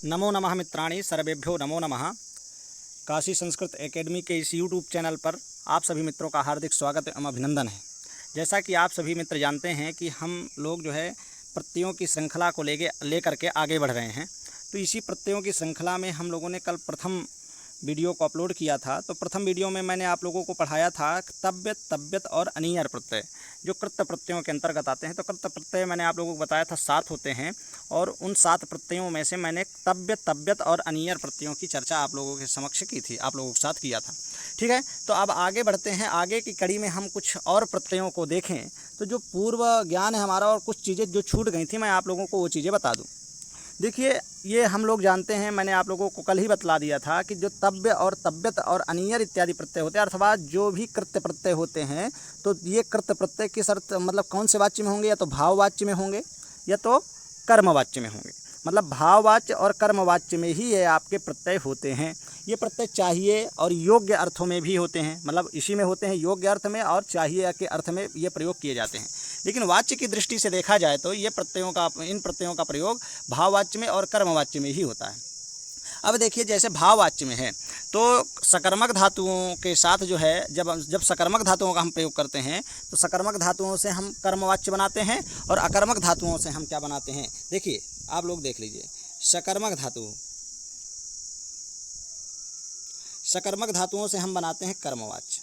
नमो नमः मित्राणि सर्वेभ्यो नमो नमः। काशी संस्कृत एकेडमी के इस यूट्यूब चैनल पर आप सभी मित्रों का हार्दिक स्वागत एवं अभिनंदन है। जैसा कि आप सभी मित्र जानते हैं कि हम लोग जो है प्रत्ययों की श्रृंखला को लेकर के आगे बढ़ रहे हैं। तो इसी प्रत्ययों की श्रृंखला में हम लोगों ने कल प्रथम वीडियो को अपलोड किया था। तो प्रथम वीडियो में मैंने आप लोगों को पढ़ाया था तव्यत, तव्यत और अनीयर प्रत्यय जो कृत्य प्रत्ययों के अंतर्गत आते हैं। तो कृत्य प्रत्यय मैंने आप लोगों को बताया था 7 होते हैं और उन 7 प्रत्ययों में से मैंने तव्यत, तव्यत और अनीयर प्रत्ययों की चर्चा आप लोगों के समक्ष की थी, आप लोगों के साथ किया था। ठीक है, तो अब आगे बढ़ते हैं। आगे की कड़ी में हम कुछ और प्रत्ययों को देखें तो जो पूर्व ज्ञान है हमारा और कुछ चीज़ें जो छूट गई थी मैं आप लोगों को वो चीज़ें बता दूँ। देखिए, ये हम लोग जानते हैं, मैंने आप लोगों को कल ही बतला दिया था कि जो तव्य और तव्यत और अनीयर इत्यादि प्रत्यय होते हैं अथवा जो भी कृत्य प्रत्यय होते हैं तो ये कृत्य प्रत्यय किस अर्थ मतलब कौन से वाच्य में होंगे, या तो भाववाच्य में होंगे या तो कर्मवाच्य में होंगे। मतलब भाववाच्य और कर्मवाच्य में ही ये आपके प्रत्यय होते हैं। ये प्रत्यय चाहिए और योग्य अर्थों में भी होते हैं, मतलब इसी में होते हैं, योग्य अर्थ में और चाहिए के अर्थ में ये प्रयोग किए जाते हैं। लेकिन वाच्य की दृष्टि से देखा जाए तो इन प्रत्ययों का प्रयोग भाववाच्य में और कर्मवाच्य में ही होता है। अब देखिए, जैसे भाववाच्य में है तो सकर्मक धातुओं के साथ जो है जब सकर्मक धातुओं का हम प्रयोग करते हैं तो सकर्मक धातुओं से हम कर्मवाच्य बनाते हैं और अकर्मक धातुओं से हम क्या बनाते हैं। देखिए, आप लोग देख लीजिए, सकर्मक धातुओं से हम बनाते हैं कर्मवाच्य।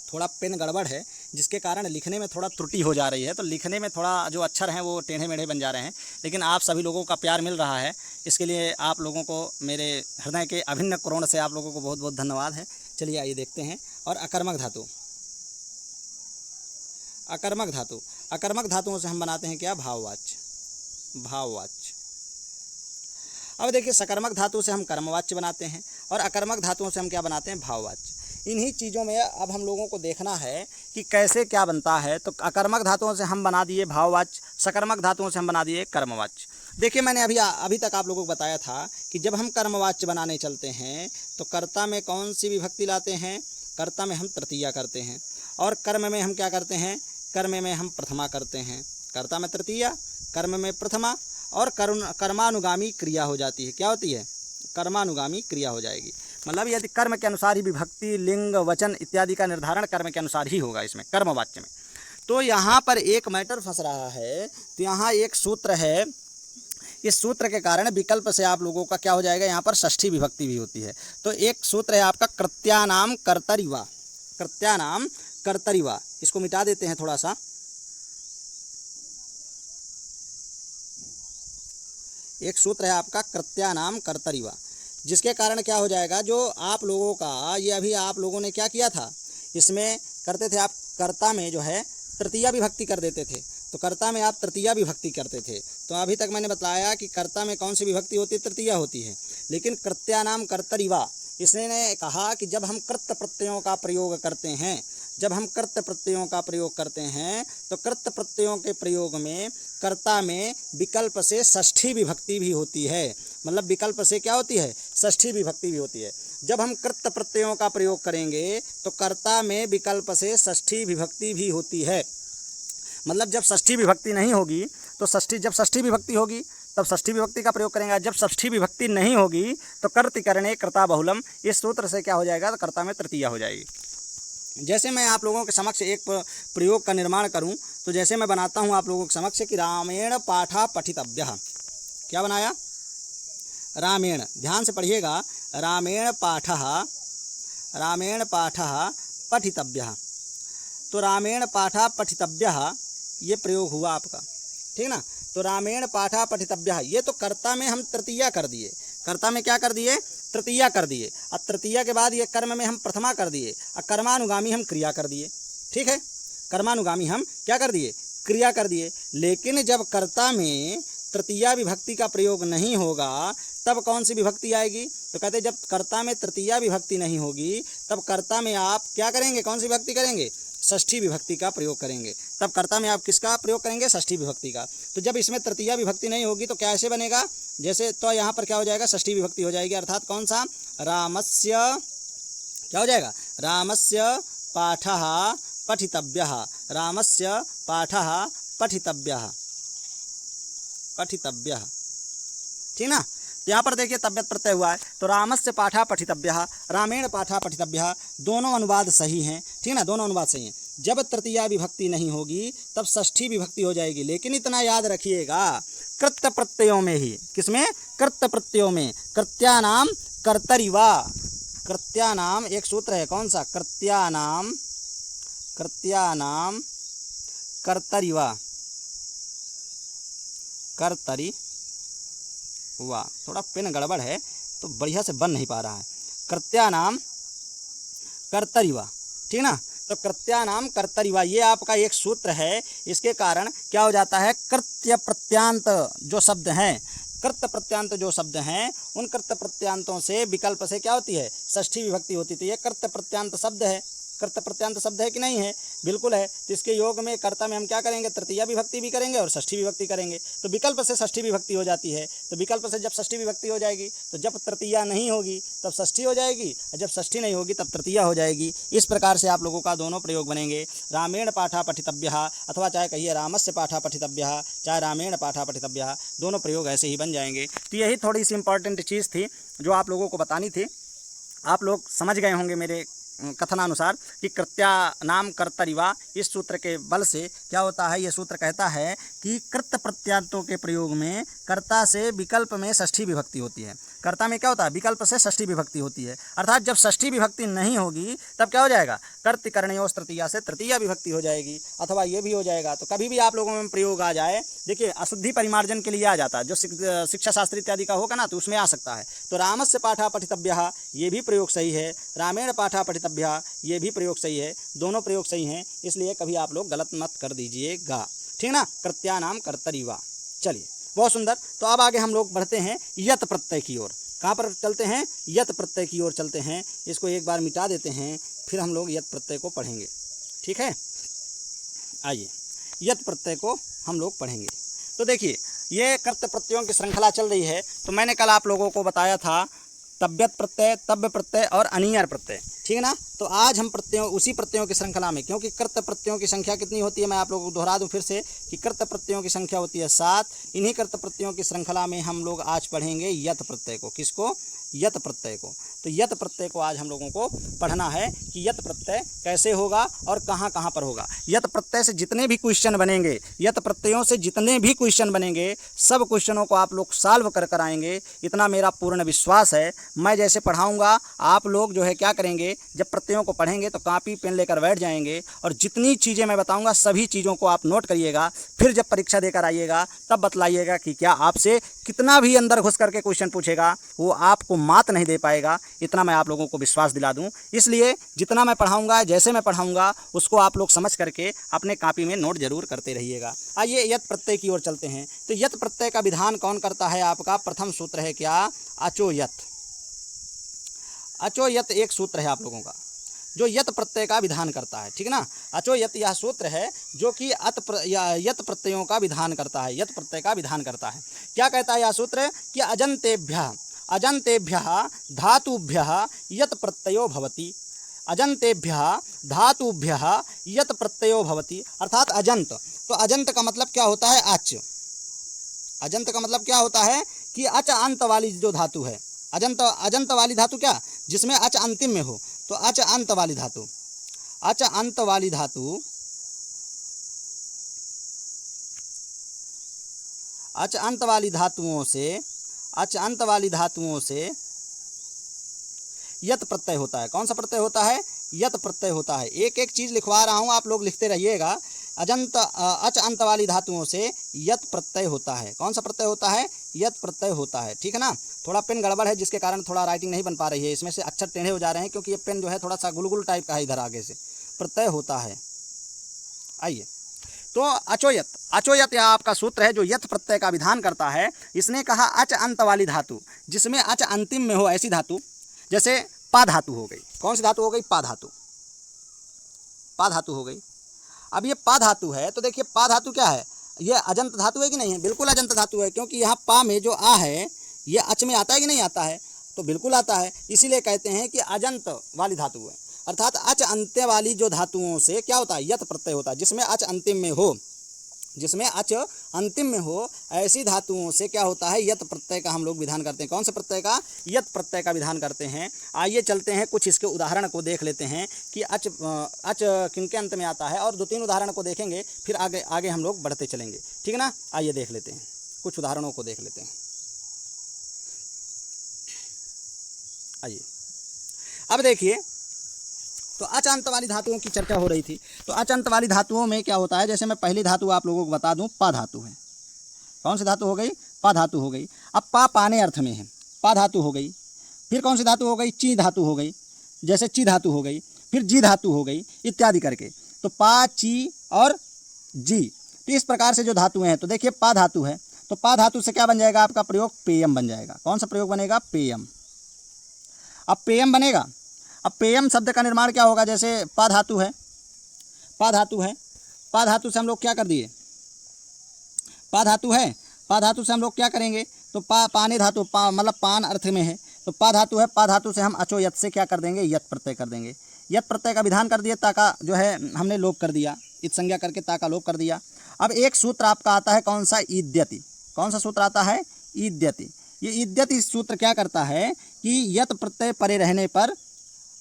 थोड़ा पेन गड़बड़ है जिसके कारण लिखने में थोड़ा त्रुटि हो जा रही है, तो लिखने में थोड़ा जो अक्षर हैं वो टेढ़े मेढ़े बन जा रहे हैं। लेकिन आप सभी लोगों का प्यार मिल रहा है, इसके लिए आप लोगों को मेरे हृदय के अभिन्न कोण से आप लोगों को बहुत बहुत धन्यवाद है। चलिए आइए देखते हैं। और अकर्मक धातुओं से हम बनाते हैं क्या, भाववाच्य। अब देखिए, सकर्मक धातु से हम कर्मवाच्य बनाते हैं और अकर्मक धातुओं से हम क्या बनाते हैं, भाववाच्य। इन्हीं चीज़ों में अब हम लोगों को देखना है कि कैसे क्या बनता है। तो अकर्मक धातुओं से हम बना दिए भाववाच्य, सकर्मक धातुओं से हम बना दिए कर्मवाच्य। देखिए, मैंने अभी तक आप लोगों को बताया था कि जब हम कर्मवाच्य बनाने चलते हैं तो कर्ता में कौन सी विभक्ति लाते हैं, कर्ता में हम तृतीया करते हैं और कर्म में हम क्या करते हैं, कर्म में हम प्रथमा करते हैं। कर्ता में तृतीया, कर्म में प्रथमा और कर्मानुगामी क्रिया हो जाती है। क्या होती है, कर्मानुगामी क्रिया हो जाएगी। मतलब यदि कर्म के अनुसार ही विभक्ति, लिंग, वचन इत्यादि का निर्धारण कर्म के अनुसार ही होगा इसमें, कर्मवाच्य में। तो यहाँ पर एक मैटर फंस रहा है। तो यहाँ एक सूत्र है, इस सूत्र के कारण विकल्प से आप लोगों का क्या हो जाएगा, यहाँ पर षष्ठी विभक्ति भी होती है। तो एक सूत्र है आपका कृत्यानाम कर्तरिवा। इसको मिटा देते हैं थोड़ा सा। एक सूत्र है आपका कृत्यानाम कर्तरिवा, जिसके कारण क्या हो जाएगा, जो आप लोगों का ये अभी आप लोगों ने क्या किया था, इसमें करते थे आप कर्ता में जो है तृतीया विभक्ति कर देते थे। तो कर्ता में आप तृतीया विभक्ति करते थे। तो अभी तक मैंने बताया कि कर्ता में कौन सी विभक्ति होती है, तृतीया होती है। लेकिन कृत्यानाम कर्तरिवा, इसने कहा कि जब हम कृत्य प्रत्ययों का प्रयोग करते हैं तो कृत्य प्रत्ययों के प्रयोग में कर्ता में विकल्प से षष्ठी विभक्ति भी होती है। मतलब विकल्प से क्या होती है, षष्ठी विभक्ति भी होती है। जब हम कृत्य प्रत्ययों का प्रयोग करेंगे तो कर्ता में विकल्प से षष्ठी विभक्ति भी होती है। मतलब जब षष्ठी विभक्ति नहीं होगी तो जब षष्ठी विभक्ति होगी तब षष्ठी विभक्ति का प्रयोग करेंगे। जब षष्ठी विभक्ति नहीं होगी तो कर्तिकरणे कर्ता बहुलम, इस सूत्र से क्या हो जाएगा, तो कर्ता में तृतीया हो जाएगी। जैसे मैं आप लोगों के समक्ष एक प्रयोग का निर्माण करूं तो जैसे मैं बनाता हूं आप लोगों के समक्ष कि रामेण पाठा पठितव्यः। क्या बनाया, रामेण, ध्यान से पढ़िएगा, रामेण पाठः पठितव्यः। तो रामेण पाठा पठितव्यः ये प्रयोग हुआ आपका, ठीक ना। तो रामेण पाठा पठितव्यः, ये तो कर्ता में हम तृतीया कर दिए। कर्ता में क्या कर दिए, तृतीया कर दिए। और तृतीया के बाद ये कर्म में हम प्रथमा कर दिए और कर्मानुगामी हम क्रिया कर दिए। ठीक है, कर्मानुगामी हम क्या कर दिए, क्रिया कर दिए। लेकिन जब कर्ता में तृतीया विभक्ति का प्रयोग नहीं होगा तब कौन सी विभक्ति आएगी, तो कहते जब कर्ता में तृतीया विभक्ति नहीं होगी तब कर्ता में आप क्या करेंगे, कौन सी विभक्ति करेंगे, षष्ठी विभक्ति का प्रयोग करेंगे। तब कर्ता में आप किसका प्रयोग करेंगे, षष्ठी विभक्ति का। तो जब इसमें तृतीया विभक्ति नहीं होगी तो कैसे बनेगा, जैसे तो यहाँ पर क्या हो जाएगा, षष्ठी विभक्ति हो जाएगी। अर्थात कौन सा, रामस्य, क्या हो जाएगा, रामस्य पाठः पठितव्यः, रामस्य पाठः पठितव्यः। पठितव्यः, ठीक ना। तो यहाँ पर देखिए तव्यत प्रत्यय हुआ है, तो रामस्य पाठा पठितव्यः, रामेण पाठा पठितव्यः, दोनों अनुवाद सही हैं, ठीक ना, दोनों अनुवाद सही हैं। जब तृतीया विभक्ति नहीं होगी तब षष्ठी विभक्ति हो जाएगी, लेकिन इतना याद रखिएगा कृत्य प्रत्ययों में ही, किसमें, कृत्य प्रत्ययों में, कृत्यानाम कर्तरिवा, कृत्यानाम एक सूत्र है, कौन सा, कृत्यानाम कर्तरिवा, कर्तरी हुआ, थोड़ा पेन गड़बड़ है तो बढ़िया से बन नहीं पा रहा है, कृत्यानाम कर्तरिवा, ठीक ना। तो कृत्यानाम कर्तरिवा ये आपका एक सूत्र है, इसके कारण क्या हो जाता है, कृत्य प्रत्यांत जो शब्द हैं, कृत्य प्रत्यांत जो शब्द हैं, उन कृत्य प्रत्यांतों से विकल्प से क्या होती है, षष्ठी विभक्ति होती। तो ये कृत्य प्रत्यांत शब्द है, कर्ता प्रत्यांत शब्द है कि नहीं है, बिल्कुल है। तो इसके योग में कर्ता में हम क्या करेंगे, तृतीया विभक्ति भी करेंगे और षष्ठी विभक्ति करेंगे, तो विकल्प से षष्ठी विभक्ति हो जाती है। तो विकल्प से जब षष्ठी विभक्ति हो जाएगी तो जब तृतीया नहीं होगी तब षष्ठी हो जाएगी, और जब षष्ठी नहीं होगी तब तृतीया हो जाएगी। इस प्रकार से आप लोगों का दोनों प्रयोग बनेंगे, रामेण पाठा पठितव्यः, अथवा चाहे कहिए रामस्य पाठा पठितव्यः, चाहे रामेण पाठा पठितव्यः, दोनों प्रयोग ऐसे ही बन जाएंगे। तो यही थोड़ी सी इंपॉर्टेंट चीज़ थी जो आप लोगों को बतानी थी। आप लोग समझ गए होंगे मेरे कथनानुसार कि कृत्यानाम कर्तरिवा, इस सूत्र के बल से क्या होता है, ये सूत्र कहता है कि कृत्य प्रत्यांतों के प्रयोग में कर्ता से विकल्प में षष्ठी विभक्ति होती है। कर्ता में क्या होता है, विकल्प से षष्ठी विभक्ति होती है, अर्थात जब षष्ठी विभक्ति नहीं होगी तब क्या हो जाएगा, कर्तृकरणयोस् तृतीया से तृतीया विभक्ति हो जाएगी, अथवा ये भी हो जाएगा। तो कभी भी आप लोगों में प्रयोग आ जाए, देखिए अशुद्धि परिमार्जन के लिए आ जाता है, जो शिक्षा शास्त्र इत्यादि का होगा ना तो उसमें आ सकता है। तो रामस्य पाठा पठितव्यः ये भी प्रयोग सही है, रामेण पाठा पठितव्यः ये भी प्रयोग सही है, दोनों प्रयोग सही हैं, इसलिए कभी आप लोग गलत मत कर दीजिएगा, ठीक ना। कृत्यानाम कर्तरिवा, चलिए बहुत सुंदर। तो अब आगे हम लोग बढ़ते हैं यत प्रत्यय की ओर। कहाँ पर चलते हैं, यत प्रत्यय की ओर चलते हैं। इसको एक बार मिटा देते हैं, फिर हम लोग यत प्रत्यय को पढ़ेंगे, ठीक है। आइए यत प्रत्यय को हम लोग पढ़ेंगे। तो देखिए ये कर्तृ प्रत्ययों की श्रृंखला चल रही है। तो मैंने कल आप लोगों को बताया था तव्यत प्रत्यय, तव्य प्रत्यय और अनियर प्रत्यय, ठीक है ना। तो आज हम प्रत्ययों, उसी प्रत्ययों की श्रृंखला में, क्योंकि कर्तृ प्रत्ययों की संख्या कितनी होती है, मैं आप लोगों को दोहरा दूं फिर से कि कर्तृ प्रत्ययों की संख्या होती है 7। इन्हीं कर्तृ प्रत्ययों की श्रृंखला में हम लोग आज पढ़ेंगे यत प्रत्यय को। किसको, यत प्रत्यय को। तो यत प्रत्यय को आज हम लोगों को पढ़ना है कि यत प्रत्यय कैसे होगा और कहाँ कहाँ पर होगा। यत प्रत्यय से जितने भी क्वेश्चन बनेंगे, यत प्रत्ययों से जितने भी क्वेश्चन बनेंगे, सब क्वेश्चनों को आप लोग सॉल्व कर आएंगे, इतना मेरा पूर्ण विश्वास है। मैं जैसे पढ़ाऊँगा आप लोग जो है क्या करेंगे, जब प्रत्ययों को पढ़ेंगे तो कापी पेन लेकर बैठ जाएंगे और जितनी चीज़ें मैं बताऊँगा सभी चीज़ों को आप नोट करिएगा। फिर जब परीक्षा देकर आइएगा तब बतलाइएगा कि क्या आपसे कितना भी अंदर घुस करके क्वेश्चन पूछेगा वो आपको मात नहीं दे पाएगा, इतना मैं आप लोगों को विश्वास दिला दूं। इसलिए जितना मैं पढ़ाऊंगा, जैसे मैं पढ़ाऊंगा उसको आप लोग समझ करके अपने कॉपी में नोट जरूर करते रहिएगा। आइए यत प्रत्यय की ओर चलते हैं। तो यत प्रत्यय का विधान कौन करता है, आपका प्रथम सूत्र है क्या, अचोयत। अचोयत एक सूत्र है आप लोगों का जो यत प्रत्यय का विधान करता है, ठीक है ना। अचोयत यह सूत्र है जो कि यत प्रत्ययों का विधान करता है, यत प्रत्यय का विधान करता है। क्या कहता है यह सूत्र कि अजंतेभ्यः धातुभ्यः यत प्रत्ययो भवति। अजंतेभ्यः धातुभ्यः यत प्रत्ययो भवति, अर्थात अजंत। तो अजंत का मतलब क्या होता है, अच। अजंत का मतलब क्या होता है कि अच अंत वाली जो धातु है, अजंत वाली धातु क्या, जिसमें अच अंतिम में हो, तो अच अंत वाली धातु, अच अंत वाली धातु, अच अंत वाली धातुओं से, अच अंत वाली धातुओं से यत प्रत्यय होता है। कौन सा प्रत्यय होता है, यत प्रत्यय होता है। एक एक चीज लिखवा रहा हूं, आप लोग लिखते रहिएगा। अच अंत वाली धातुओं से यत प्रत्यय होता है। कौन सा प्रत्यय होता है, यत प्रत्यय होता है, ठीक है ना। थोड़ा पेन गड़बड़ है जिसके कारण थोड़ा राइटिंग नहीं बन पा रही है, इसमें से अक्षर टेढ़े हो जा रहे हैं क्योंकि ये पेन जो है थोड़ा सा गुलगुल टाइप का है, इधर आगे से प्रत्यय होता है। आइए तो अचोयत, अचोयत यह आपका सूत्र है जो यत प्रत्यय का विधान करता है। इसने कहा अच अंत वाली धातु, जिसमें अच अंतिम में हो ऐसी धातु, जैसे पा धातु हो गई। कौन सी धातु हो गई, पा धातु, पा धातु हो गई। अब ये पा धातु है तो देखिए पा धातु क्या है, ये अजंत धातु है कि नहीं है, बिल्कुल अजंत धातु है, क्योंकि यहाँ पा में जो आ है ये अच में आता है कि नहीं आता है, तो बिल्कुल आता है। इसीलिए कहते हैं कि अजंत वाली धातु है, अर्थात अच अंत्य वाली जो धातुओं से क्या होता है, यत प्रत्यय होता है, जिसमें अच अंतिम में हो। जिसमें अच अंतिम में हो, ऐसी धातुओं से क्या होता है, यत प्रत्यय का हम लोग विधान करते हैं। कौन से प्रत्यय का? यत प्रत्यय का विधान करते हैं। आइए चलते हैं, कुछ इसके उदाहरण को देख लेते हैं कि अच किनके अंत में आता है, और 2-3 उदाहरण को देखेंगे, फिर आगे आगे हम लोग बढ़ते चलेंगे, ठीक है ना। आइए देख लेते हैं, कुछ उदाहरणों को देख लेते हैं। आइए अब देखिए, तो अच अंत वाली धातुओं की चर्चा हो रही थी। तो अच अंत वाली धातुओं में क्या होता है, जैसे मैं पहली धातु आप लोगों को बता दूं, पा धातु है। कौन सी धातु हो गई? पा धातु हो गई। अब पा पाने अर्थ में है, पा धातु हो गई। फिर कौन सी धातु हो गई? ची धातु हो गई, जैसे ची धातु हो गई, फिर जी धातु हो गई, इत्यादि करके। तो पा, ची और जी, तो इस प्रकार से जो धातुएं हैं, तो देखिए पा धातु है, तो पा धातु से क्या बन जाएगा आपका प्रयोग? पेयम बन जाएगा। कौन सा प्रयोग बनेगा? पेयम। अब पेयम बनेगा। अब पेयम शब्द का निर्माण क्या होगा? जैसे पा धातु है, पा धातु है, पा धातु से हम लोग क्या कर दिए? पा धातु है, पा धातु से हम लोग क्या करेंगे? तो पाने धातु, पा मतलब पान अर्थ में है, तो पा धातु है, पा धातु से हम अचो यत से क्या कर देंगे? यत प्रत्यय कर देंगे। यत प्रत्यय का विधान कर दिया, ताका जो है हमने लोप कर दिया, इत संज्ञा करके ताका लोप कर दिया। अब एक सूत्र आपका आता है, कौन सा? ईद्यति। कौन सा सूत्र आता है? ईद्यति। ये ईद्यति सूत्र क्या करता है कि यत प्रत्यय परे रहने पर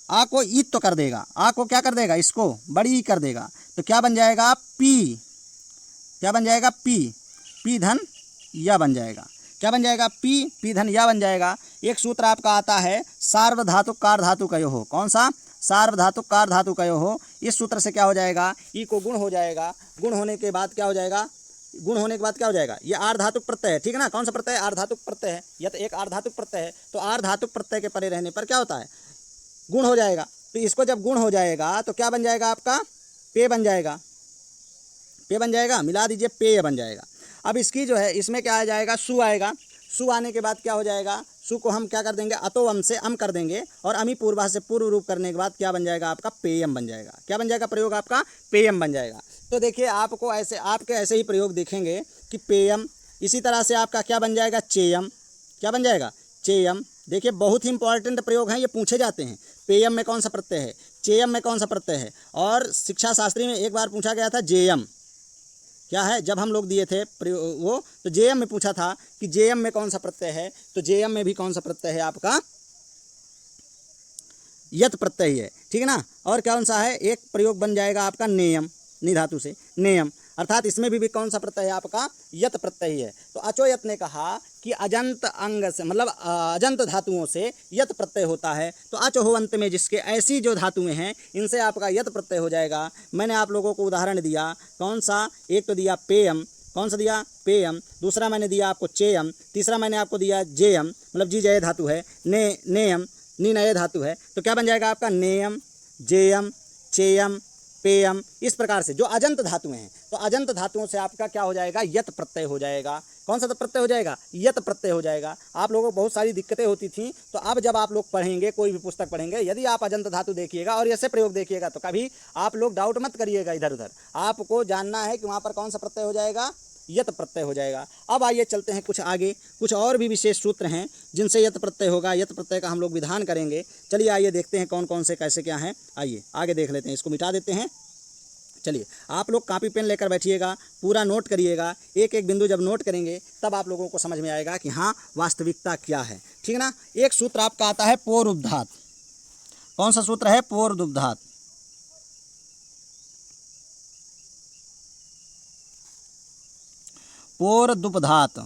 आ को ईत तो कर देगा, आ को क्या कर देगा? इसको बड़ी ई कर देगा। तो क्या बन जाएगा? पी। क्या बन जाएगा? पी। पी धन या बन जाएगा। क्या बन जाएगा? पी, पी धन या बन जाएगा। एक सूत्र आपका आता है, सार्वधातुक कार धातु कयो हो। कौन सा? सार्वधातुक कार धातु कयो हो। इस सूत्र से क्या हो जाएगा? ई को गुण हो जाएगा। गुण होने के बाद क्या हो जाएगा? गुण होने के बाद क्या हो जाएगा? ये आर्धातुक प्रत्यय है, ठीक है ना। कौन सा प्रत्यय? आर्धातुक प्रत्यय है। यह तो एक आर्धातुक प्रत्यय है, तो आर्धातुक प्रत्यय के परे रहने पर क्या होता है? गुण हो जाएगा। तो इसको जब गुण हो जाएगा तो क्या बन जाएगा आपका? पे बन जाएगा। पे बन जाएगा, मिला दीजिए, पेय बन जाएगा। अब इसकी जो है, इसमें क्या आ जाएगा? सु आएगा। सु आने के बाद क्या हो जाएगा? सु को हम क्या कर देंगे? अतो अम से अम कर देंगे, और अमी पूर्वा से पूर्व रूप करने के बाद क्या बन जाएगा आपका? पेयम बन जाएगा। क्या बन जाएगा? प्रयोग आपका पेयम बन जाएगा। तो देखिए, आपको ऐसे आपके ऐसे ही प्रयोग दिखेंगे कि पेयम। इसी तरह से आपका क्या बन जाएगा? चेयम। क्या बन जाएगा? चेयम। देखिए, बहुत ही इंपॉर्टेंट प्रयोग हैं, ये पूछे जाते हैं। पेयम में कौन सा प्रत्यय है? चेयम में कौन सा प्रत्यय है? और शिक्षा शास्त्री में एक बार पूछा गया था, जेयम क्या है? जब हम लोग दिए थे वो, तो जेयम में पूछा था कि जेयम में कौन सा प्रत्यय है। तो जेयम में भी कौन सा प्रत्यय है आपका? यत प्रत्यय है, ठीक है ना। और कौन सा है? एक प्रयोग बन जाएगा आपका नेयम, नि धातु से नेयम, अर्थात इसमें भी कौन सा प्रत्यय है आपका? यत प्रत्यय ही है। तो अचोयत ने कहा कि अजंत अंग से, मतलब अजंत धातुओं से यत प्रत्यय होता है। तो अच हो अंत में जिसके, ऐसी जो धातुएं हैं इनसे आपका यत प्रत्यय हो जाएगा। मैंने आप लोगों को उदाहरण दिया, कौन सा? एक तो दिया पेयम। कौन सा दिया? पेयम। दूसरा मैंने दिया आपको चेयम। तीसरा मैंने आपको दिया जेयम, मतलब जी जय धातु है, नेयम, नी नए धातु है। तो क्या बन जाएगा आपका? नेयम, जेयम, चेयम, पेयम। इस प्रकार से जो अजंत धातुएं हैं, तो अजंत धातुओं से आपका क्या हो जाएगा? यत प्रत्यय हो जाएगा। कौन सा प्रत्यय हो जाएगा? यत प्रत्यय हो जाएगा। आप लोगों को बहुत सारी दिक्कतें होती थी, तो अब जब आप लोग पढ़ेंगे, कोई भी पुस्तक पढ़ेंगे, यदि आप अजंत धातु देखिएगा और ऐसे प्रयोग देखिएगा, तो कभी आप लोग डाउट मत करिएगा इधर उधर। आपको जानना है कि वहाँ पर कौन सा प्रत्यय हो जाएगा? यत प्रत्यय हो जाएगा। अब आइए चलते हैं कुछ आगे, कुछ और भी विशेष सूत्र हैं जिनसे यत प्रत्यय होगा। यत प्रत्यय का हम लोग विधान करेंगे। चलिए आइए देखते हैं कौन कौन से कैसे क्या हैं। आइए आगे देख लेते हैं, इसको मिटा देते हैं। चलिए, आप लोग कॉपी पेन लेकर बैठिएगा, पूरा नोट करिएगा। एक एक बिंदु जब नोट करेंगे तब आप लोगों को समझ में आएगा कि हाँ, वास्तविकता क्या है, ठीक है ना। एक सूत्र आपका आता है पोरुब्धात। कौन सा सूत्र है? पोरुब्धात। पोरुब्धात।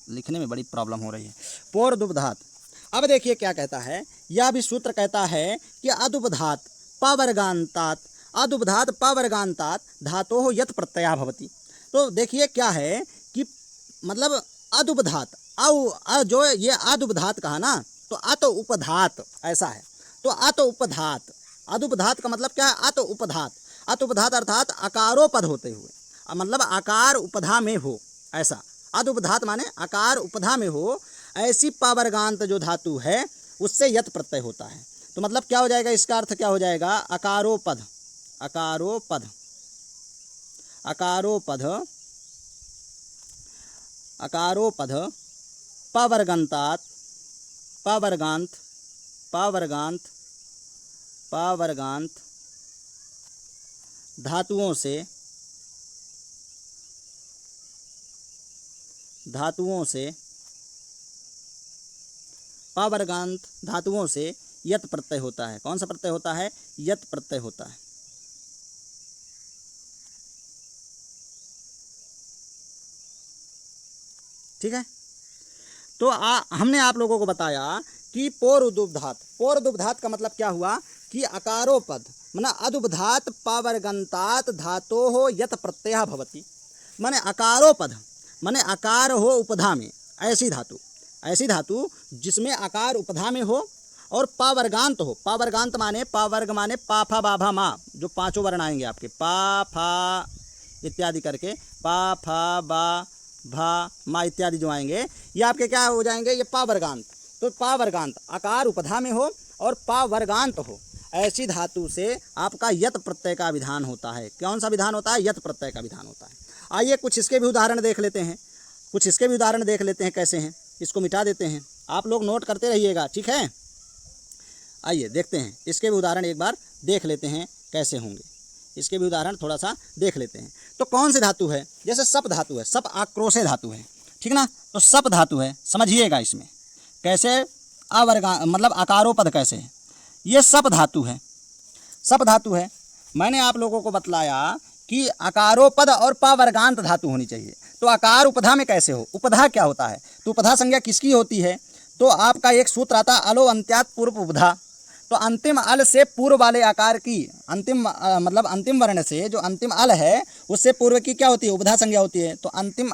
लिखने में बड़ी प्रॉब्लम हो रही है। पोरुब्धात। अब देखिए क्या कहता है, यह भी सूत्र कहता है कि अदुपधात पवर्गांतात, अदुपधात पवर्गांतात धातोः यत प्रत्यया भवति। तो देखिए क्या है कि मतलब अदुपधात, जो ये अदुपधात कहा ना, तो अत उपधात ऐसा है। तो अत उपधात, अदुपधात का मतलब क्या है? अत उपधात। अत उपधात अर्थात अकारोपध होते हुए, मतलब आकार उपधा में हो, ऐसा। अदुपधात माने आकार उपधा में हो, ऐसी पावर्गांत जो धातु है उससे यत प्रत्यय होता है। तो मतलब क्या हो जाएगा? इसका अर्थ क्या हो जाएगा? अकारोपध, अकारोपध, अकारोपध, अकारोपध पावर्गांतात, पावर्गांत, पावर्गांत, पावर्गांत, धातुओं से पावर्गांत धातुओं से यत प्रत्यय होता है। कौन सा प्रत्यय होता है? यत प्रत्यय होता है। ठीक है। तो हमने आप लोगों को बताया कि पोरुदुब्धात, पोरुदुब्धात का मतलब क्या हुआ कि अकारोपद माने अदुब्धात पावर्गंतात धातोः यत प्रत्ययः भवति। माने अकारोपद माने आकार हो उपधा में, ऐसी धातु जिसमें आकार उपधा में हो और पावर्गांत हो। पावर्गांत माने पावर्ग माने पा फा बा भा मा, जो पांचों वर्ण आएंगे आपके पा फा इत्यादि करके, पा फा बा भा मा इत्यादि जो आएंगे ये आपके क्या हो जाएंगे? ये पावर्गांत। तो पावर्गांत आकार उपधा में हो और पावर्गांत हो, ऐसी धातु से आपका यत प्रत्यय का विधान होता है। कौन सा विधान होता है? यत प्रत्यय का विधान होता है। आइए कुछ इसके भी उदाहरण देख लेते हैं। कैसे हैं? इसको मिटा देते हैं, आप लोग नोट करते रहिएगा, ठीक है। आइए देखते हैं इसके भी उदाहरण, एक बार देख लेते हैं कैसे होंगे। इसके भी उदाहरण थोड़ा सा देख लेते हैं। तो कौन सी धातु है? जैसे सप धातु है, सप आक्रोशे धातु है, ठीक ना। तो सप धातु है, समझिएगा इसमें कैसे अवर्गा मतलब आकारोपद कैसे है। ये सप धातु है। मैंने आप लोगों को बतलाया कि अकारोपद और पावर्गांत धातु होनी चाहिए। तो आकार उपधा में कैसे हो? उपधा क्या होता है? तो उपधा संज्ञा किसकी होती है? तो आपका एक सूत्र आता है अलो अंत्यात पूर्व उपधा। तो अंतिम अल से पूर्व वाले आकार की मतलब अंतिम वर्ण से जो अंतिम अल है उससे पूर्व की क्या होती है? उपधा संज्ञा होती है। तो अंतिम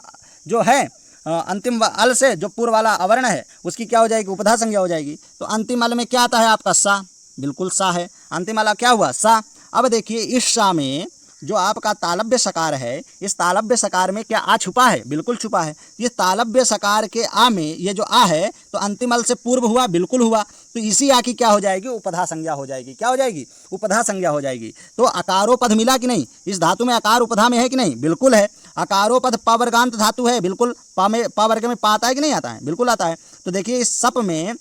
जो है अंतिम अल से जो पूर्व वाला अवर्ण है उसकी क्या हो जाएगी? उपधा संज्ञा हो जाएगी। तो अंतिम अल में क्या आता है आपका? सा, बिल्कुल सा है। अंतिम अल क्या हुआ? सा। अब देखिए इस सा में जो आपका तालव्य सकार है, इस तालव्य सकार में क्या आ छुपा है? बिल्कुल छुपा है। ये तालव्य सकार के आ में ये जो आ है तो अंतिम अल से पूर्व हुआ, बिल्कुल हुआ। तो इसी आ की क्या हो जाएगी? उपधा संज्ञा हो जाएगी। क्या हो जाएगी? उपधा संज्ञा हो जाएगी। तो अकारोपद मिला कि नहीं? इस धातु में आकार उपधा में है कि नहीं? बिल्कुल है। अकारोपद पावर्गांत धातु है, बिल्कुल पा वर्ग में पा आता है कि नहीं आता है? बिल्कुल आता है। तो देखिए इस सप में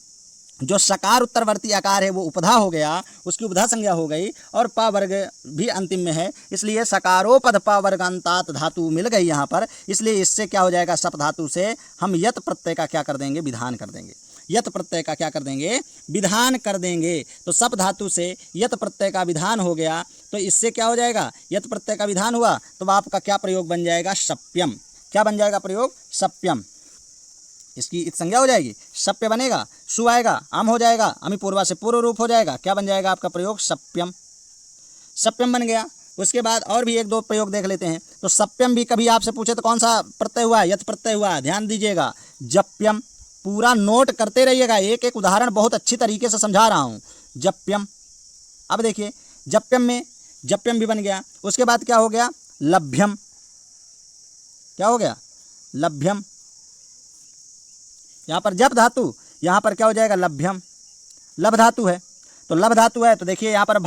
जो सकार उत्तरवर्ती आकार है वो उपधा हो गया, उसकी उपधा संज्ञा हो गई, और पा वर्ग भी अंतिम में है, इसलिए सकारोपद पावर्गांतात धातु मिल गई यहाँ पर। इसलिए इससे क्या हो जाएगा? सप धातु से हम यत प्रत्यय का क्या कर देंगे? विधान कर देंगे। यत प्रत्यय का क्या कर देंगे? विधान कर देंगे। तो सप धातु से यत प्रत्यय का विधान हो गया। तो इससे क्या हो जाएगा? यत प्रत्यय का विधान हुआ तो आपका क्या प्रयोग बन जाएगा? सप्यम। क्या बन जाएगा प्रयोग? सप्यम। इसकी इत संज्ञा हो जाएगी, सप्य बनेगा, सु आएगा, आम हो जाएगा, अमी पूर्वा से पूर्व रूप हो जाएगा। क्या बन जाएगा आपका प्रयोग? सप्यम। सप्यम बन गया। उसके बाद और भी एक दो प्रयोग देख लेते हैं। तो सप्यम भी कभी आपसे पूछे तो कौन सा प्रत्यय हुआ? यत प्रत्यय हुआ। ध्यान दीजिएगा। जप्यम, पूरा नोट करते रहिएगा, एक एक उदाहरण बहुत अच्छी तरीके से समझा रहा हूँ। जप्यम। अब देखिए जप्यम में जप्यम भी बन गया। उसके बाद क्या हो गया? लभ्यम। क्या हो गया? लभ्यम। यहाँ पर जप धातु, यहाँ पर क्या हो जाएगा? लभ्यम। लभ धातु है तो लभ धातु है तो देखिए यहाँ पर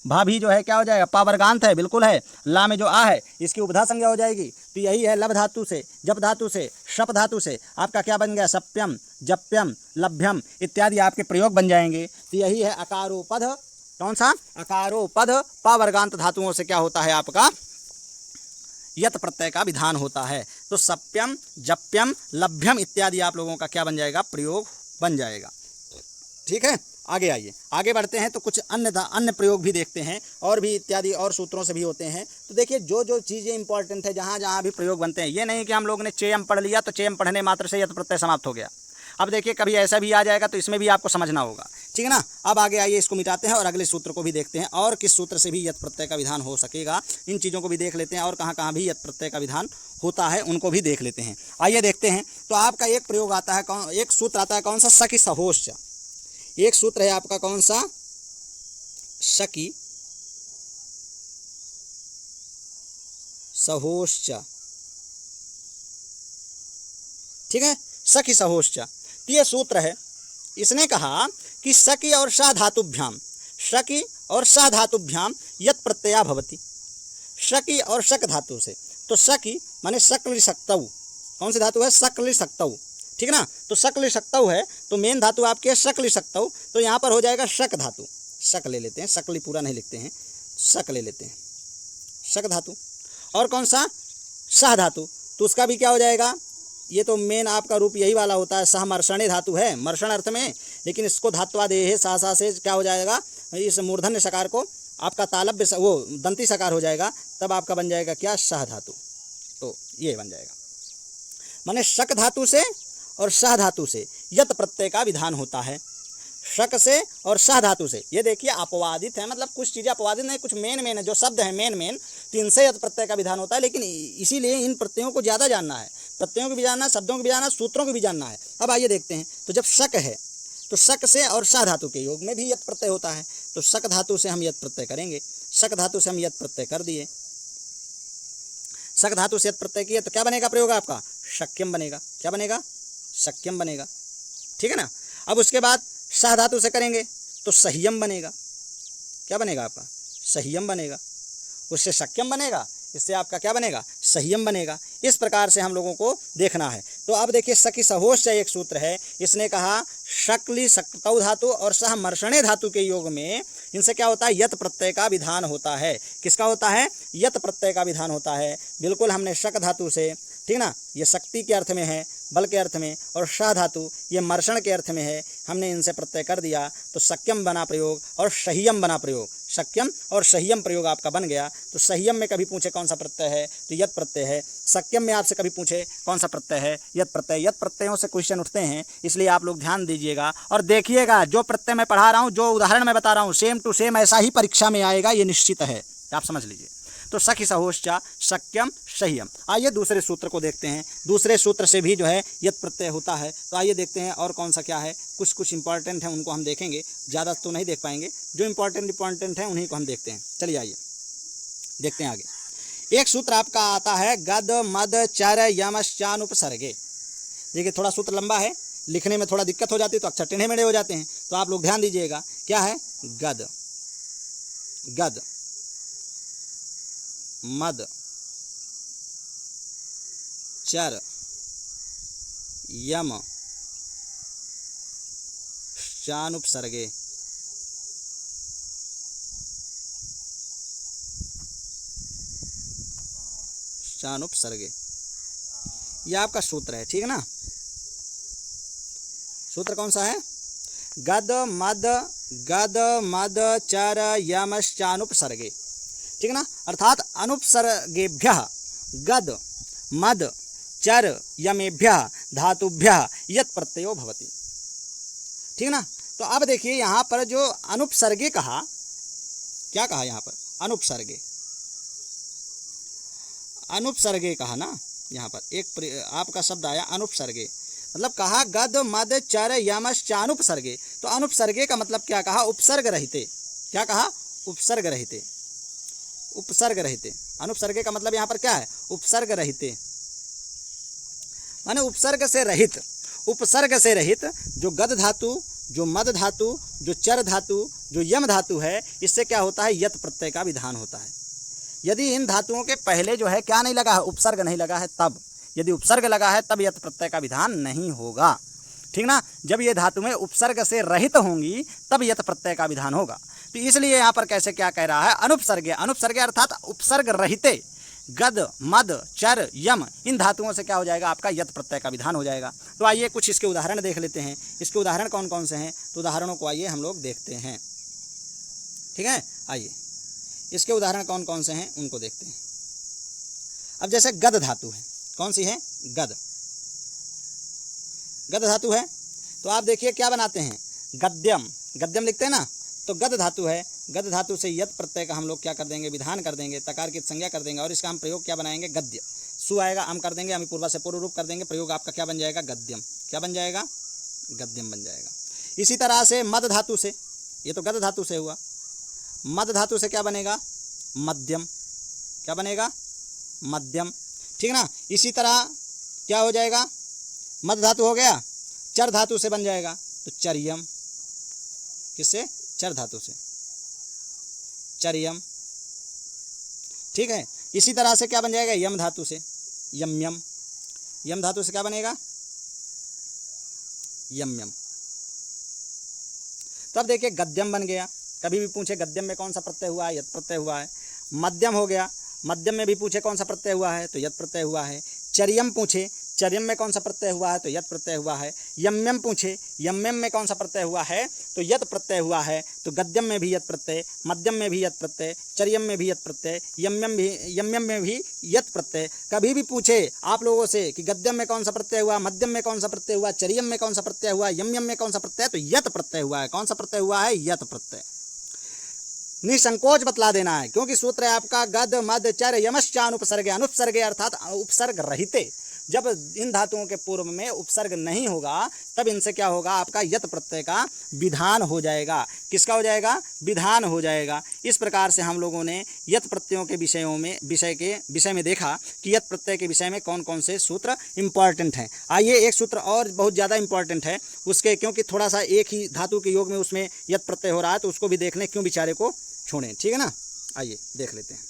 भा भी जो है क्या हो जाएगा? पावर्गांत है, बिल्कुल है। ला में जो आ है इसकी उपधा संज्ञा हो जाएगी। तो यही है लभ धातु से, जप धातु से, शप धातु से आपका क्या बन गया? सप्यम, जप्यम, लभ्यम इत्यादि आपके प्रयोग बन जाएंगे। तो यही है अकारोपद। कौन सा? अकारोपद पावर्गांत धातुओं से क्या होता है आपका? यत प्रत्यय का विधान होता है। तो सप्यम, जप्यम, लभ्यम इत्यादि आप लोगों का क्या बन जाएगा? प्रयोग बन जाएगा। ठीक है, आगे आइए, आगे बढ़ते हैं। तो कुछ अन्य प्रयोग भी देखते हैं, और भी इत्यादि और सूत्रों से भी होते हैं। तो देखिए जो जो चीज़ें इंपॉर्टेंट है, जहाँ जहाँ भी प्रयोग बनते हैं, ये नहीं कि हम लोग ने चेयम पढ़ लिया तो चेयम पढ़ने मात्र से यत प्रत्यय समाप्त हो गया। अब देखिए कभी ऐसा भी आ जाएगा तो इसमें भी आपको समझना होगा, ठीक है ना। अब आगे आइए, इसको मिटाते हैं और अगले सूत्र को भी देखते हैं, और किस सूत्र से भी यत प्रत्यय का विधान हो सकेगा, इन चीज़ों को भी देख लेते हैं, और कहाँ कहाँ भी यत प्रत्यय का विधान होता है उनको भी देख लेते हैं। आइए देखते हैं। तो आपका एक प्रयोग आता है, एक सूत्र आता है कौन सा? सखी सहोश्च। एक सूत्र है आपका कौन सा? सखी सहोश्च। ठीक है, सखी सहोश्च। तो ये सूत्र है। इसने कहा कि सखी और सा धातुभ्याम, शकी और सा धातुभ्याम यत प्रत्यया भवति। शकी और शक धातु से, तो शकी माने शकल शक्तौ। कौन सी धातु है? शकल शक्तौ, ठीक ना। तो शकल शक्तौ है तो मेन धातु आपकी है शकल शक्तौ। तो यहाँ पर हो जाएगा शक धातु। शक ले लेते हैं, शकली पूरा नहीं लिखते हैं, शक ले लेते हैं। शक धातु। और कौन सा, सह धातु, तो उसका भी क्या हो जाएगा, ये तो मेन आपका रूप यही वाला होता है, सह मर्षणे धातु है, मर्षण अर्थ में, लेकिन इसको धात्वादेह सा से क्या हो जाएगा, इस मूर्धन्य सकार को आपका तालव्य वो दंती सकार हो जाएगा, तब आपका बन जाएगा क्या, सह धातु। तो ये बन जाएगा, माने शक धातु से और सह धातु से यत प्रत्यय का विधान होता है, शक से और सह धातु से। ये देखिए अपवादित है, मतलब कुछ चीज़ें अपवादित नहीं, कुछ मेन है, जो शब्द है मेन, तो इनसे यत प्रत्यय का विधान होता है। लेकिन इसीलिए इन प्रत्ययों को ज़्यादा जानना है, प्रत्ययों को भी जानना, शब्दों को भी जानना, सूत्रों को भी जानना है। अब आइए देखते हैं, तो जब शक है तो शक से और सह धातु के योग में भी यत प्रत्यय होता है, तो शक धातु से हम यत प्रत्यय करेंगे, शक धातु से हम यत प्रत्यय कर दिए, शक धातु से यत प्रत्यय किए तो क्या बनेगा प्रयोग आपका, शक्यम बनेगा। क्या बनेगा, शक्यम बनेगा, ठीक है ना। अब उसके बाद सह धातु से करेंगे तो सह्यम बनेगा। क्या बनेगा आपका, सह्यम बनेगा, उससे शक्यम बनेगा, इससे आपका क्या बनेगा, सह्यम बनेगा। इस प्रकार से हम लोगों को देखना है। तो अब देखिए सखी सहोश एक सूत्र है, इसने कहा शक्ली शक्तौ धातु और सह मर्षणे धातु के योग में इनसे क्या होता है, यत प्रत्यय का विधान होता है। किसका होता है, यत प्रत्यय का विधान होता है। बिल्कुल हमने शक धातु से, ठीक ना, ये शक्ति के अर्थ में है, बल के अर्थ में, और सह धातु ये मर्षण के अर्थ में है, हमने इनसे प्रत्यय कर दिया तो शक्यम बना प्रयोग और सह्यम बना प्रयोग, शक्यम और सह्यम प्रयोग आपका बन गया। तो सह्यम में कभी पूछे कौन सा प्रत्यय है, तो यत प्रत्यय है। शक्यम में आपसे कभी पूछे कौन सा प्रत्यय है, यत प्रत्यय। यत प्रत्ययों से क्वेश्चन उठते हैं, इसलिए आप लोग ध्यान दीजिएगा और देखिएगा, जो प्रत्यय मैं पढ़ा रहा हूँ, जो उदाहरण मैं बता रहा हूँ, सेम टू सेम ऐसा ही परीक्षा में आएगा, ये निश्चित है, आप समझ लीजिए। तो सखी सहोश्चा शक्यम सह्यम। आइए दूसरे सूत्र को देखते हैं, दूसरे सूत्र से भी जो है यत प्रत्यय होता है। तो आइए देखते हैं और कौन सा क्या है, कुछ इंपॉर्टेंट है उनको हम देखेंगे, ज़्यादा तो नहीं देख पाएंगे, जो इंपॉर्टेंट है उन्हीं को हम देखते हैं। चलिए आइए देखते हैं आगे। एक सूत्र आपका आता है गद मद चर यमश्चानुपसर्गे। देखिए थोड़ा सूत्र लंबा है, लिखने में थोड़ा दिक्कत हो जाती है, तो अक्षर टेढ़े मेढ़े हो जाते हैं, तो आप लोग ध्यान दीजिएगा। क्या है, गद, गद मद चर यम शानुपसर्गे। शानुपसर्गे, यह आपका सूत्र है, ठीक है ना। सूत्र कौन सा है, गद मद चर यमश्चानुपसर्गे, ठीक है ना। अर्थात अनुपसर्गेभ्यः गद मद चर यमेभ्यः धातुभ्यः यत प्रत्ययो भवति, ठीक है ना। तो अब देखिए यहाँ पर जो अनुपसर्गे कहा, क्या कहा यहाँ पर, अनुपसर्गे, अनुपसर्गे कहा ना, यहाँ पर एक आपका शब्द आया अनुपसर्गे, मतलब कहा गद मद चर यमश्चानुपसर्गे। तो अनुपसर्गे का मतलब क्या कहा, उपसर्ग रहिते। क्या कहा, उपसर्ग रहिते, उपसर्ग रहिते। अनुपसर्गे का मतलब यहाँ पर क्या है, उपसर्ग रहिते, माने उपसर्ग से रहित। उपसर्ग से रहित जो गद धातु, जो मद धातु, जो चर धातु, जो यम धातु है, इससे क्या होता है, यत प्रत्यय का विधान होता है। यदि इन धातुओं के पहले जो है क्या नहीं लगा है, उपसर्ग नहीं लगा है, तब, यदि उपसर्ग लगा है तब यत प्रत्यय का विधान नहीं होगा, ठीक ना। जब ये धातु में उपसर्ग से रहित होंगी तब यत प्रत्यय का विधान होगा। तो इसलिए यहाँ पर कैसे क्या कह रहा है, अनुपसर्गे, अनुपसर्गे अर्थात उपसर्ग रहिते गद मद चर यम, इन धातुओं से क्या हो जाएगा, आपका यत प्रत्यय का विधान हो जाएगा। तो आइए कुछ इसके उदाहरण देख लेते हैं। इसके उदाहरण कौन कौन से हैं, तो उदाहरणों को आइए हम लोग देखते हैं, ठीक है। आइए इसके उदाहरण कौन कौन से हैं उनको देखते हैं। अब जैसे गद धातु है, कौन सी है, गद, गद धातु है, तो आप देखिए क्या बनाते हैं, गद्यम, गद्यम लिखते हैं ना, तो गद धातु है, गद धातु से यत प्रत्यय का हम लोग क्या कर देंगे, विधान कर देंगे, तकार की संज्ञा कर देंगे, और इसका हम प्रयोग क्या बनाएंगे, गद्य। सु आएगा, हम कर देंगे, हम पूर्वा से पूर्व रूप कर देंगे, प्रयोग आपका क्या बन जाएगा, गद्यम। क्या बन जाएगा, गद्यम बन जाएगा। इसी तरह से मद धातु से, ये तो गद धातु से हुआ, मद धातु से क्या बनेगा, मध्यम। क्या बनेगा, मध्यम, ठीक ना। इसी तरह क्या हो जाएगा, मद धातु हो गया, चर धातु से बन जाएगा तो चरियम। किससे, चर धातु से, चरियम, ठीक है। इसी तरह से क्या बन जाएगा, यम धातु से, यम्यम। यम धातु से क्या बनेगा, यम्यम। तब देखिए गद्यम बन गया। कभी भी पूछे गद्यम में कौन सा प्रत्यय हुआ है, यत प्रत्यय हुआ है। मध्यम हो गया, मध्यम में भी पूछे कौन सा प्रत्यय हुआ है तो यत् प्रत्यय हुआ है। चर्यम पूछे, चर्यम में कौन सा प्रत्यय हुआ है तो यत् प्रत्यय हुआ है। यम्यम पूछे, यम्यम में कौन सा प्रत्यय हुआ है तो यत् प्रत्यय हुआ है। तो गद्यम में भी यत् प्रत्यय, मध्यम में भी यत् प्रत्यय, चर्यम में भी यत् प्रत्यय, यम्यम में भी यत् प्रत्यय। कभी भी पूछे आप लोगों से कि गद्यम में कौन सा प्रत्यय हुआ, मध्यम में कौन सा प्रत्यय हुआ, चर्यम में कौन सा प्रत्यय हुआ, यम्यम में कौन सा प्रत्यय, तो यत् प्रत्यय हुआ है। कौन सा प्रत्यय हुआ है? यत् प्रत्यय। निसंकोच बतला देना है, क्योंकि सूत्र है आपका गद मद चर यमश्चानुपसर्गे, अनुपसर्गे अर्थात उपसर्ग रहिते। जब इन धातुओं के पूर्व में उपसर्ग नहीं होगा तब इनसे क्या होगा? आपका यत् प्रत्यय का विधान हो जाएगा। किसका हो जाएगा? विधान हो जाएगा। इस प्रकार से हम लोगों ने यत् प्रत्ययों के विषय में देखा कि यत् प्रत्यय के विषय में कौन कौन से सूत्र इंपॉर्टेंट हैं। आइए एक सूत्र और बहुत ज़्यादा इंपॉर्टेंट है उसके, क्योंकि थोड़ा सा एक ही धातु के योग में उसमें यत् प्रत्यय हो रहा है, तो उसको भी देख लें, क्यों बेचारे को छोड़ें। ठीक है ना? आइए देख लेते हैं।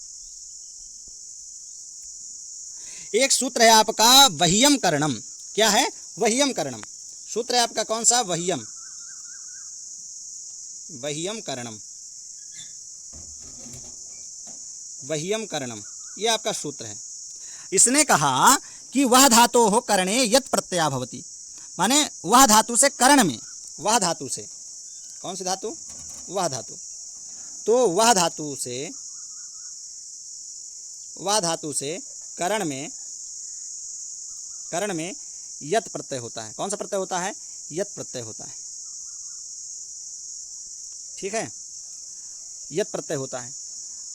एक सूत्र है आपका वह्यम करणम। क्या है? वह्यम करणम। सूत्र है आपका कौन सा? वह्यम, वह्यम करणम, वह्यम करणम, ये आपका सूत्र है। इसने कहा कि वह धातु हो करणे यत् प्रत्यया भवति, माने वह धातु से कर्ण में, वह धातु से, कौन सी धातु? वह धातु। तो वह धातु से कर्ण में यत् प्रत्यय होता है। कौन सा प्रत्यय होता है? यत् प्रत्यय होता है। ठीक है? यत् प्रत्यय होता है।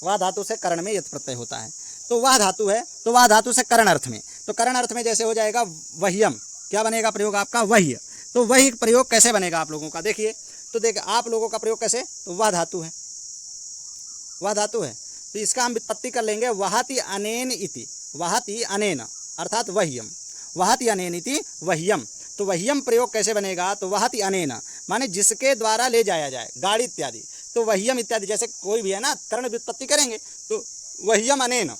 वह धातु से कर्ण में यत् प्रत्यय होता है। तो वह धातु है, तो वह धातु से कर्ण अर्थ में, तो कर्ण अर्थ में जैसे हो जाएगा वह्यम। क्या बनेगा प्रयोग आपका? वह्य। तो वही प्रयोग कैसे बनेगा आप लोगों का? देखिए, तो देखिए आप लोगों का प्रयोग कैसे? तो वह धातु है, वह धातु है, तो इसका हम व्युत्पत्ति कर लेंगे वहाति अनेन इति, वहाति अनेन अर्थात वह्यम, वहाति अनेन इति वह्यम। तो वह्यम प्रयोग कैसे बनेगा? तो वहाति अनेन माने जिसके द्वारा ले जाया जाए, गाड़ी इत्यादि। तो वह्यम इत्यादि जैसे कोई भी है ना, कर्ण व्युत्पत्ति करेंगे तो वह्यम अनेन,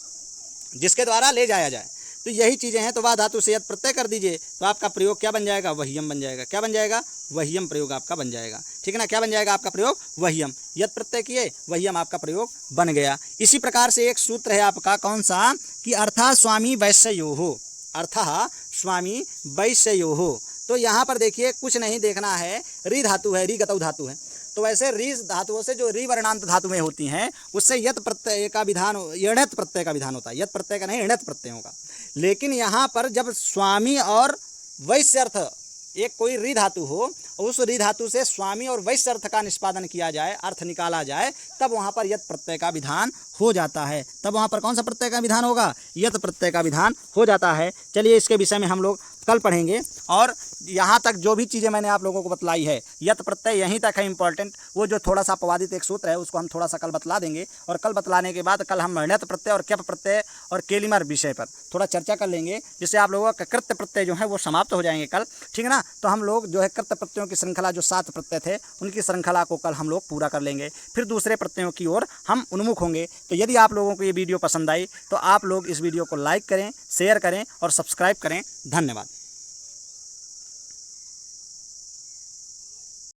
जिसके द्वारा ले जाया जाए। तो यही चीज़ें हैं। तो वह धातु से यत् प्रत्यय कर दीजिए, तो आपका प्रयोग क्या बन जाएगा? वह्यम बन जाएगा। क्या बन जाएगा? वह्यम प्रयोग आपका बन जाएगा। ठीक है ना? क्या बन जाएगा आपका प्रयोग? वह्यम। यत् प्रत्यय किए, वह्यम आपका प्रयोग बन गया। इसी प्रकार से एक सूत्र है आपका कौन सा? कि अर्थः स्वामी वैश्ययोः, अर्थः स्वामी वैश्ययोः। तो यहाँ पर देखिए कुछ नहीं देखना है, री धातु है, री गतौ धातु है। तो वैसे री धातुओं से जो री वर्णांत धातुएं होती हैं उससे यत् प्रत्यय का विधान, यणत प्रत्यय का विधान होता है। यत् प्रत्यय का नहीं, यणत प्रत्ययों का। लेकिन यहाँ पर जब स्वामी और वैश्य अर्थ, एक कोई री धातु हो, उस री धातु से स्वामी और वैश्य अर्थ का निष्पादन किया जाए, अर्थ निकाला जाए, तब वहाँ पर यत् प्रत्यय का विधान हो जाता है। तब वहाँ पर कौन सा प्रत्यय का विधान होगा? यत् प्रत्यय का विधान हो जाता है। चलिए इसके विषय में हम लोग कल पढ़ेंगे। और यहाँ तक जो भी चीज़ें मैंने आप लोगों को बतलाई है, यत् प्रत्यय यहीं तक है इंपॉर्टेंट। वो जो थोड़ा सा अपवादित एक सूत्र है उसको हम थोड़ा सा कल बतला देंगे, और कल बतलाने के बाद कल हम णत प्रत्यय और क्यप प्रत्यय और केलिमर विषय पर थोड़ा चर्चा कर लेंगे, जिससे आप लोगों का कृत्य प्रत्यय जो है वो समाप्त हो जाएंगे कल। ठीक है ना? तो हम लोग जो है कृत्य प्रत्ययों की श्रृंखला, जो 7 प्रत्यय थे उनकी श्रृंखला को कल हम लोग पूरा कर लेंगे, फिर दूसरे प्रत्ययों की ओर हम उन्मुख होंगे। तो यदि आप लोगों को ये वीडियो पसंद आई तो आप लोग इस वीडियो को लाइक करें, शेयर करें और सब्सक्राइब करें। धन्यवाद।